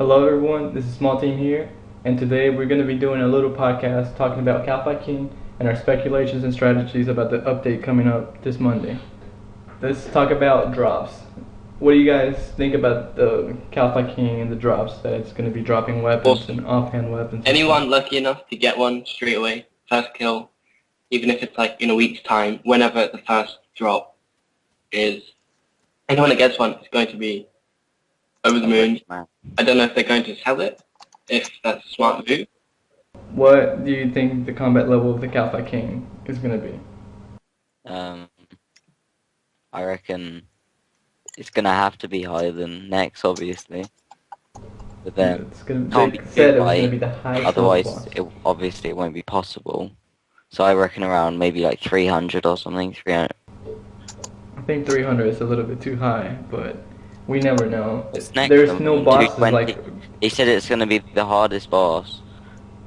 Hello everyone, this is Small Team here, and today we're going to be doing a little podcast talking about Kalphite King and our speculations and strategies about the update coming up this Monday. Let's talk about drops. What do you guys think about the Kalphite King and the drops that it's going to be dropping weapons Awesome. and offhand weapons? Anyone lucky enough to get one straight away, first kill, even if it's like in a week's time, whenever the first drop is, anyone that gets one is going to be over the moon. I don't know if they're going to sell it, if that's a smart move. What do you think the combat level of the Kalphite King is going to be? I reckon it's gonna have to be higher than next, obviously. But then It's gonna, can't they be said too it was going high, to be the highest otherwise boss. obviously it won't be possible. So I reckon around maybe like 300 or something. 300. I think 300 is a little bit too high, but we never know. What's next? There's no bosses 220. like... They said it's gonna be the hardest boss,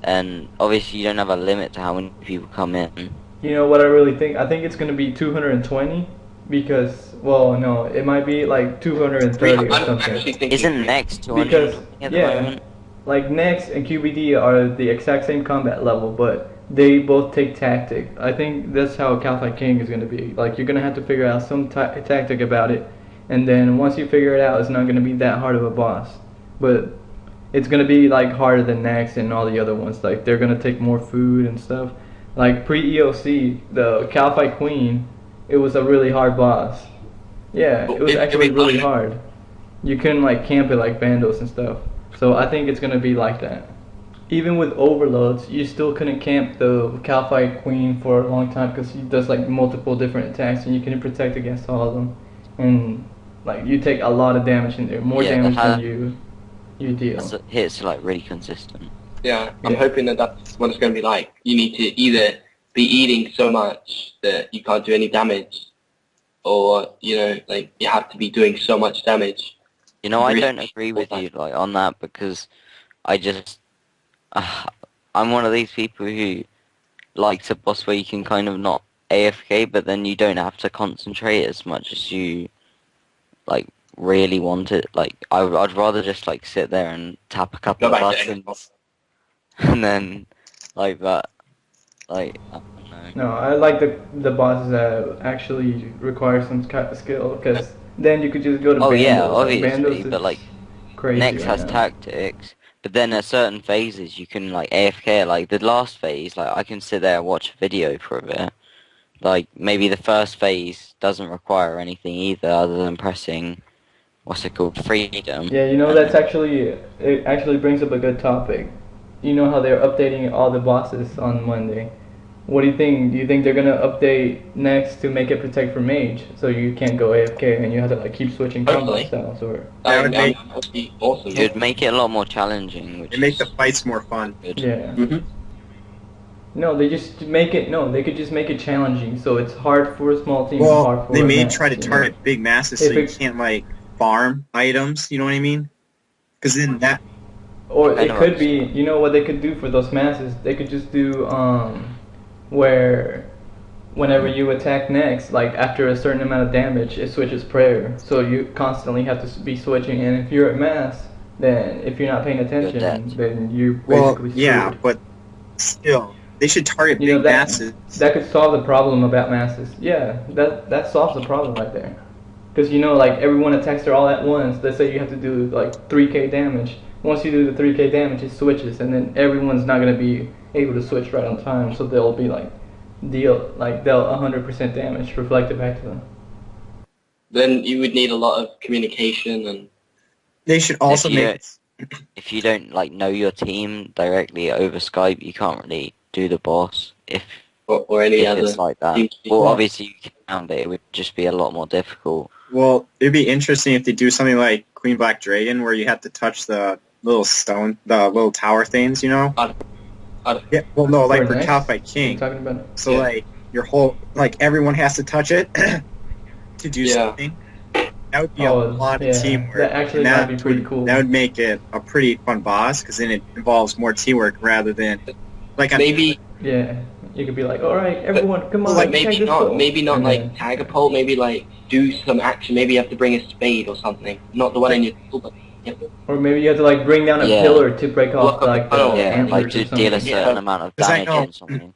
and obviously you don't have a limit to how many people come in. You know what I really think? I think it's going to be 220 because, well, no, it might be like 230 or I'm something. actually thinking Isn't next 200 Because, at the yeah, moment? like Nex and QBD are the exact same combat level, but they both take tactic. I think that's how Kalphite King is going to be. Like, you're going to have to figure out some tactic about it, and then once you figure it out, it's not going to be that hard of a boss. But it's going to be, like, harder than Nex and all the other ones. Like, they're going to take more food and stuff. Like, pre-EOC, the Kalphite Queen, it was a really hard boss. Yeah, it was actually really hard. You couldn't, like, camp it like Vandals and stuff. So I think it's going to be like that. Even with overloads, you still couldn't camp the Kalphite Queen for a long time because he does like multiple different attacks and you can protect against all of them. And like you take a lot of damage in there, more damage than you deal. Hits are like really consistent. Yeah, I'm hoping that that's what it's going to be like. You need to either be eating so much that you can't do any damage, or, you know, like, you have to be doing so much damage. You know, I don't agree with you like on that because I just I'm one of these people who likes a boss where you can kind of not AFK, but then you don't have to concentrate as much as you like really want it. Like I'd rather just like sit there and tap a couple of buttons, and then like that. Like I don't know. No, I like the bosses that actually require some kind of skill because then you could just go to Vandals. Yeah, like, obviously, but like crazy Nex right has now. tactics, but then at certain phases you can like AFK. Like the last phase, like I can sit there and watch a video for a bit. Like maybe the first phase doesn't require anything either, other than pressing what's it called, freedom. Yeah, you know that's it actually brings up a good topic. You know how they're updating all the bosses on Monday. What do you think? Do you think they're gonna update next to make it protect for mage, so you can't go AFK and you have to like keep switching combat styles, or? That would be awesome. It would make it a lot more challenging. Which it make the fights more fun. Good. Yeah. Mm-hmm. No, they just make it. No, they could just make it challenging, so it's hard for a small team. Well, hard for they may mass, try to target big masses so you can't like farm items. You know what I mean? Because then that. Or it could be. You know what they could do for those masses? They could just do where whenever you attack next, like after a certain amount of damage, it switches prayer. So you constantly have to be switching, and if you're at mass, then if you're not paying attention, then you basically screwed. Yeah, but still, they should target big masses. That could solve the problem about masses. Yeah, that solves the problem right there. Because you know, like everyone attacks her all at once. Let's say you have to do like 3k damage. Once you do the 3k damage, it switches, and then everyone's not gonna be able to switch right on time. So they'll be like they'll 100% damage reflected back to them. Then you would need a lot of communication, and they should also if you don't like know your team directly over Skype, you can't really do the boss. Or any other. It's like that. Well, obviously you can, but it would just be a lot more difficult. Well, it'd be interesting if they do something like Queen Black Dragon, where you have to touch the little tower things, you know? Yeah, well, no, like for Kalphite King. Talking about so, like, your whole, like, everyone has to touch it to do something. That would be a lot of teamwork. That actually might be pretty cool. That would make it a pretty fun boss, because then it involves more teamwork rather than, like, maybe. Yeah, you could be like, all right, everyone, come on. Like maybe not like tag a pole. Maybe like do some action. Maybe you have to bring a spade or something. Not the one in your tool, but Or maybe you have to like bring down a Yeah. pillar to break off Look up like the tunnel. the Yeah, antlers like or to something. deal a certain Yeah. amount of 'Cause I damage know- on something.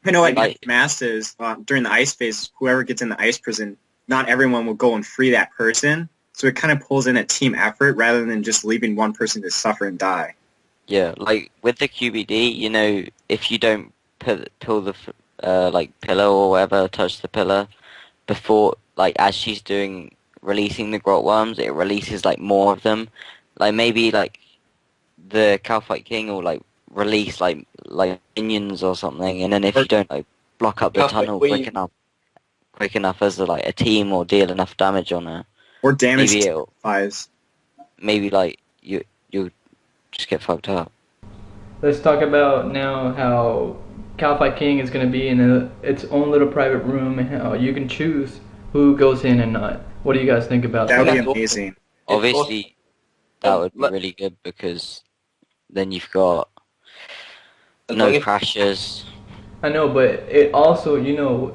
I know at Like- Masters, during the ice phase, whoever gets in the ice prison, not everyone will go and free that person. So it kind of pulls in a team effort rather than just leaving one person to suffer and die. Yeah, like with the QBD, you know, if you don't pull the like pillar or whatever, touch the pillar before, like as she's releasing the grot worms, it releases like more of them. Like maybe like the Kalphite King will like release like minions or something, and then if you don't like block up the Kalphite tunnel Queen. quick enough as like a team or deal enough damage on her, Or damage maybe it'll fives. maybe like you just get fucked up. Let's talk about now how Kalphite King is going to be in its own little private room and how you can choose who goes in and not. What do you guys think about That would that? be amazing. Obviously, that would be Let- really good because then you've got as no long as- crashes. I know, but it also,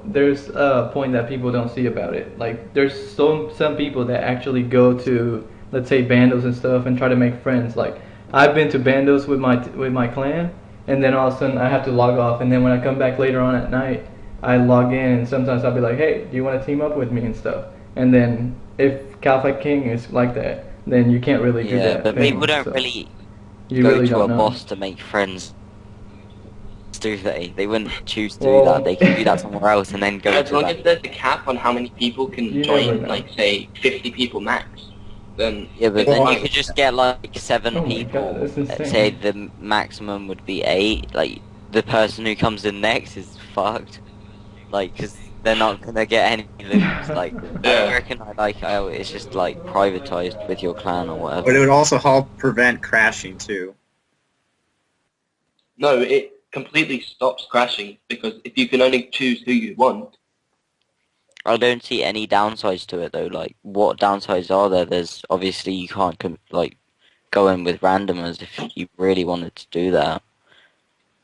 there's a point that people don't see about it. Like, there's some people that actually go to, let's say, bandos and stuff and try to make friends. Like, I've been to bandos with my clan, and then all of a sudden I have to log off, and then when I come back later on at night, I log in, and sometimes I'll be like, hey, do you want to team up with me and stuff? And then if Kalphite King is like that, then you can't really do Yeah, that. but thing, people don't so really you go really to a don't know. boss to make friends. Do they? They wouldn't choose to do Well- that. They can do that somewhere else and then go As to long that. as there's a cap on how many people can You never join, know. like say 50 people max, then Yeah, but it's then fine. you could just get like 7 Oh my people. God, that's insane. Say the maximum would be 8. Like the person who comes in next is fucked. Like, cause they're not gonna get any loot. Like, Yeah. I reckon it's just like privatized with your clan or But it whatever. would also help prevent crashing too. No, it completely stops crashing because if you can only choose who you want, I don't see any downsides to it though. Like, what downsides are there? There's obviously you can't like go in with randomers if you really wanted to do that.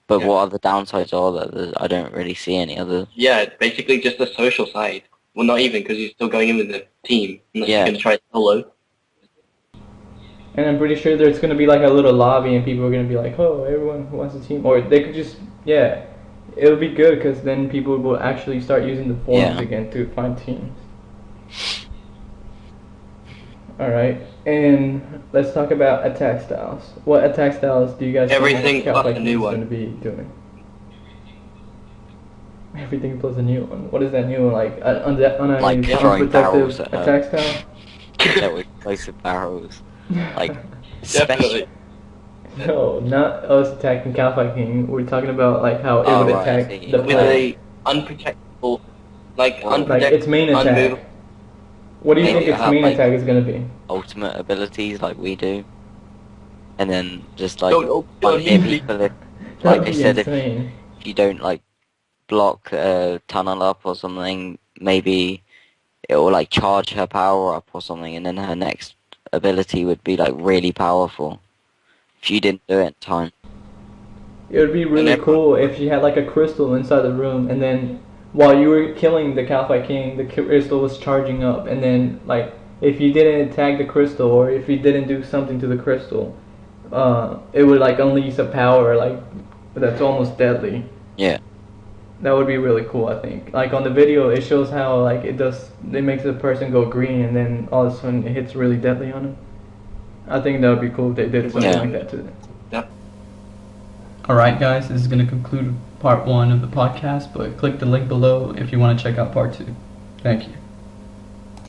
But Yeah. what other downsides are there? I don't really see any other. yeah, it's basically just the social side. Well, not even because you're still going in with the team unless Yeah. you're going to try it solo. And I'm pretty sure there's gonna be like a little lobby, and people are gonna be like, "Oh, everyone who wants a team," or they could just, yeah, it'll be good because then people will actually start using the forums Yeah. again to find teams. All right, and let's talk about attack styles. What attack styles do you guys Everything think plus Kalphite a King new is one. gonna be doing? Everything plus a new one. What is that new one like? On a Like throwing barrels unprotected at her. attack style? That with explosive barrels. Like, Definitely. No, not us attacking Kalphite King. We're talking about like how it Oh, would right, I attack see. the With player. a unprotectable, like Well, Like unprotected, its main attack. unmovable. What do you Maybe think its have, main like- attack is gonna be? ultimate abilities like we do. And then just like Don't hit immediately- people if, That'd like I be said, insane. if you don't like block a tunnel up or something, maybe it will like charge her power up or something, and then her next ability would be like really powerful if you didn't do it in time. It would be really everyone- cool if she had like a crystal inside the room, and then while you were killing the Kalphite King, the crystal was charging up, and then like if you didn't attack the crystal or if you didn't do something to the crystal, it would like unleash a power like that's almost deadly. Yeah. That would be really cool, I think. Like on the video, it shows how like it makes the person go green, and then all of a sudden it hits really deadly on them. I think that would be cool if they did something Yeah. like that to them. Yep. Alright guys, this is going to conclude part 1 of the podcast, but click the link below if you want to check out part 2. Thank you.